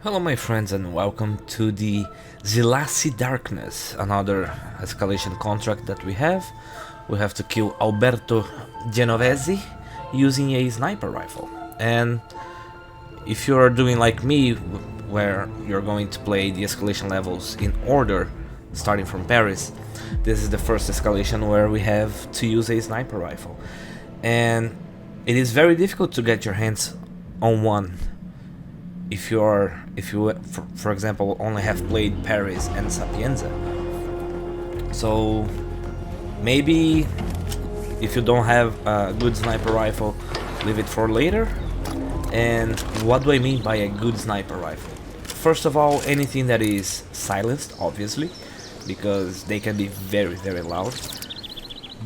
Hello my friends and welcome to the Szilassi Darkness, another escalation contract that we have. We have to kill Alberto Genovese using a sniper rifle. And if you are doing like me, where you're going to play the escalation levels in order, starting from Paris, this is the first escalation where we have to use a sniper rifle. And it is very difficult to get your hands on one. If you, for example, only have played Paris and Sapienza. So maybe if you don't have a good sniper rifle, leave it for later. And what do I mean by a good sniper rifle? First of all, anything that is silenced, obviously, because they can be very, very loud.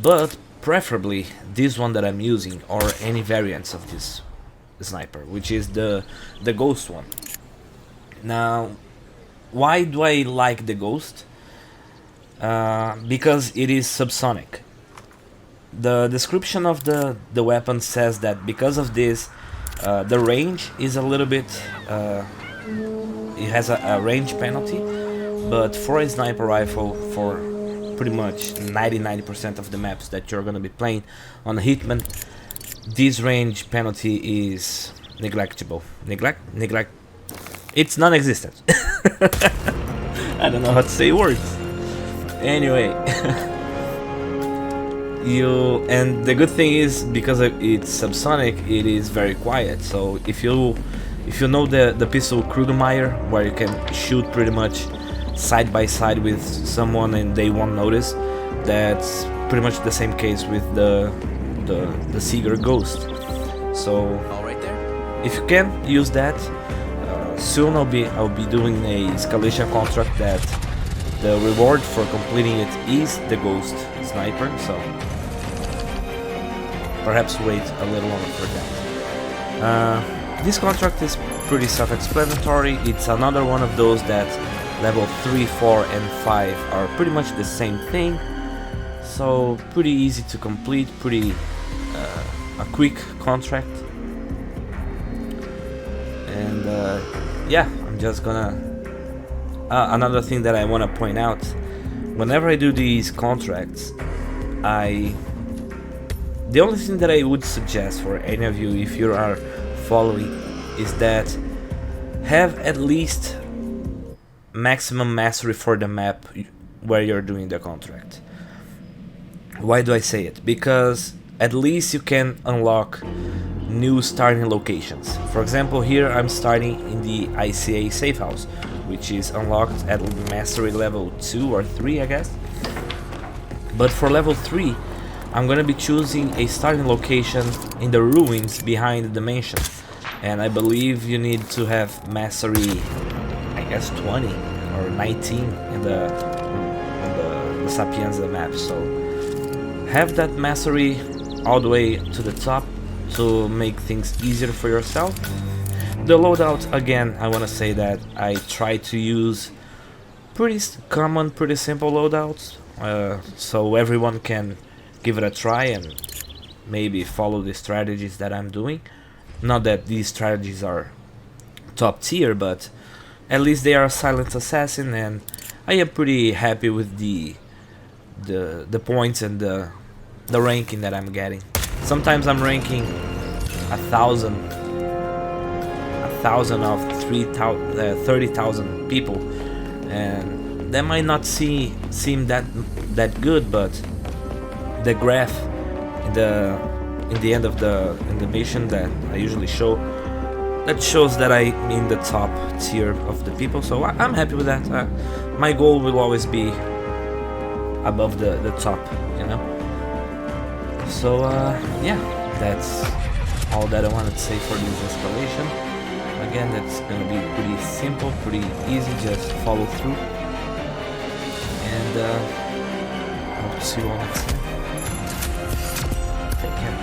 But preferably this one that I'm using, or any variants of this sniper, which is the ghost one. Now, why do I like the ghost? Because it is subsonic. The description of the weapon says that because of this, the range is a little bit it has a range penalty, but for a sniper rifle, for pretty much 90% of the maps that you're gonna be playing on Hitman, this range penalty is neglectable. Neglect. It's non-existent. I don't know how to say words. Anyway, and the good thing is, because it's subsonic, it is very quiet. So if you know the pistol Krudemeyer, where you can shoot pretty much side by side with someone and they won't notice, that's pretty much the same case with the Seeger Ghost. So All right there. if you can use that, soon I'll be doing a escalation contract that the reward for completing it is the Ghost Sniper. So perhaps wait a little longer for that. This contract is pretty self-explanatory. It's another one of those that level 3, 4 and 5 are pretty much the same thing. So pretty easy to complete, pretty a quick contract. And yeah, I'm just gonna another thing that I want to point out, whenever I do these contracts, the only thing that I would suggest for any of you, if you are following, is that have at least maximum mastery for the map where you're doing the contract. Why do I say it? Because at least you can unlock new starting locations. For example, here I'm starting in the ICA safe house, which is unlocked at mastery level 2 or 3, I guess. But for level 3, I'm gonna be choosing a starting location in the ruins behind the mansion. And I believe you need to have mastery, I guess 20 or 19 in the Sapienza map. So have that mastery all the way to the top to make things easier for yourself. The loadout, again, I want to say that I try to use pretty common, pretty simple loadouts, so everyone can give it a try and maybe follow the strategies that I'm doing. Not that these strategies are top tier, but at least they are a silent assassin, and I am pretty happy with the points and the ranking that I'm getting. Sometimes I'm ranking 1,000 of 30,000 people, and that might not seem that good, but the graph in the end of the mission that I usually show, that shows that I'm in the top tier of the people. So I'm happy with that. My goal will always be above the top, you know. So yeah, that's all that I wanted to say for this escalation. Again, that's gonna be pretty simple, pretty easy, just follow through. And I hope to see you all next time. Take care.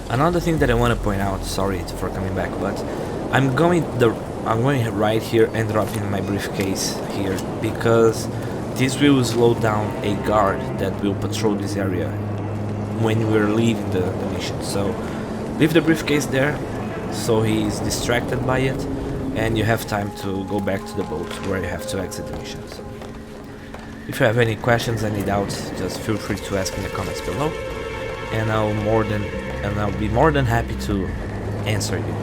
Another thing that I want to point out, sorry for coming back, but I'm going right here and dropping my briefcase here because this will slow down a guard that will patrol this area when we're leaving the mission. So leave the briefcase there so he's distracted by it, and you have time to go back to the boat where you have to exit the mission. So if you have any questions, any doubts, just feel free to ask in the comments below, and I'll be more than happy to answer you.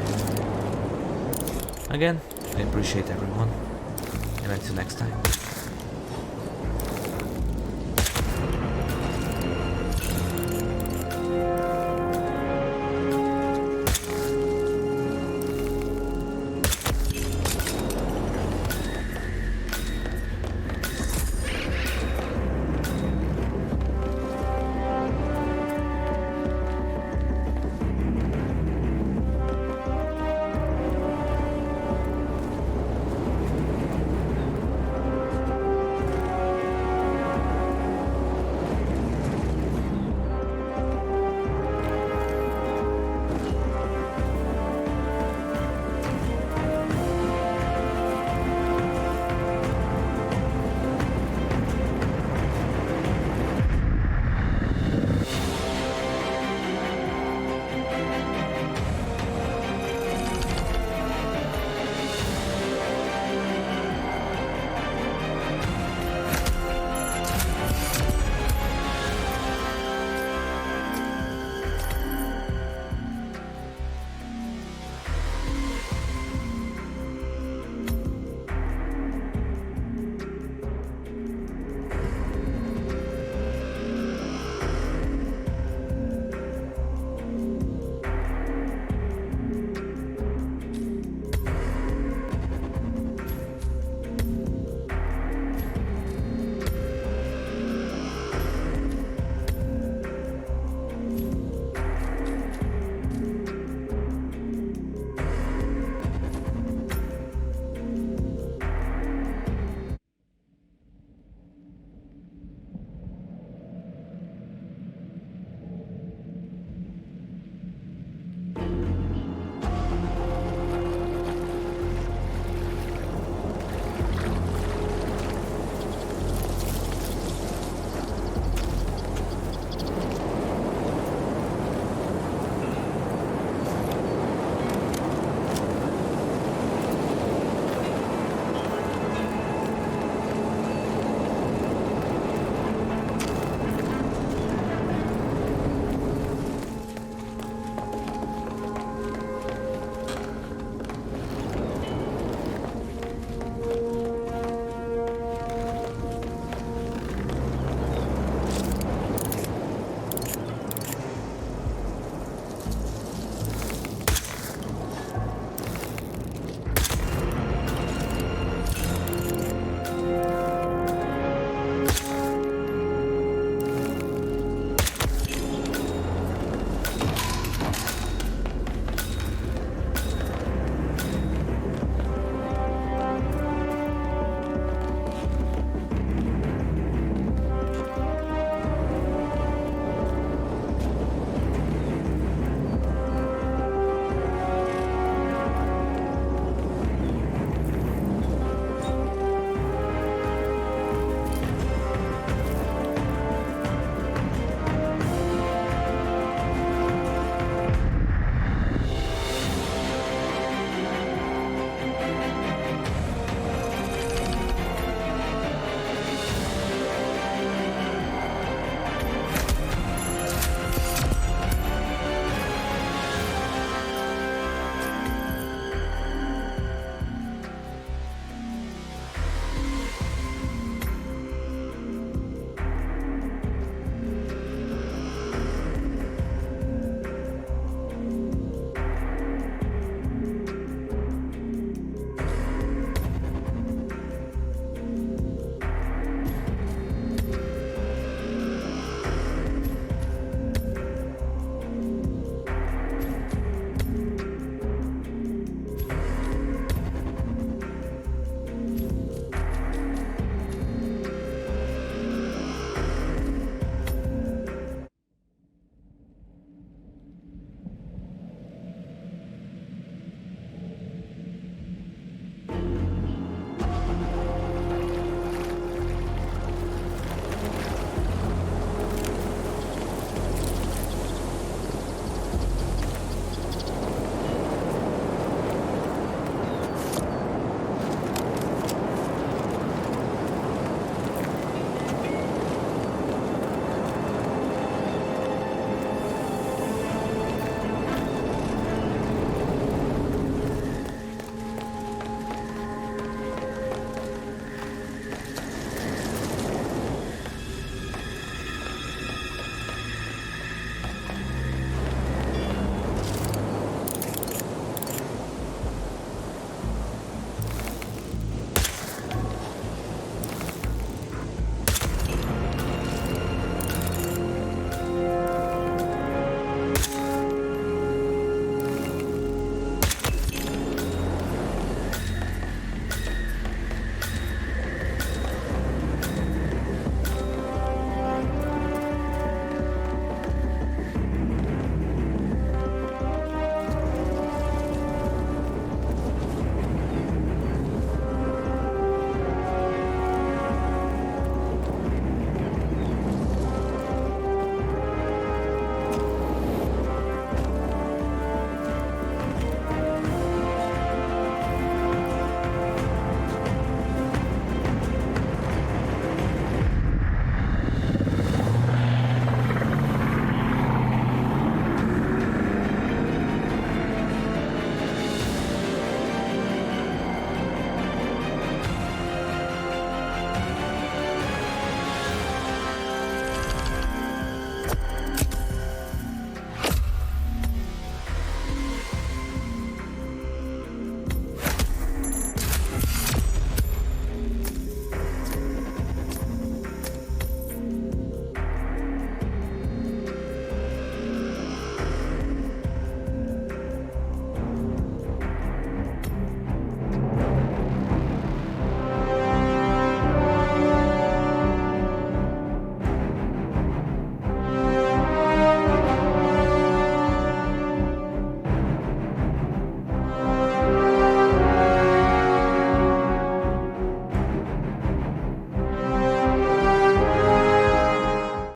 Again, I appreciate everyone, and until next time.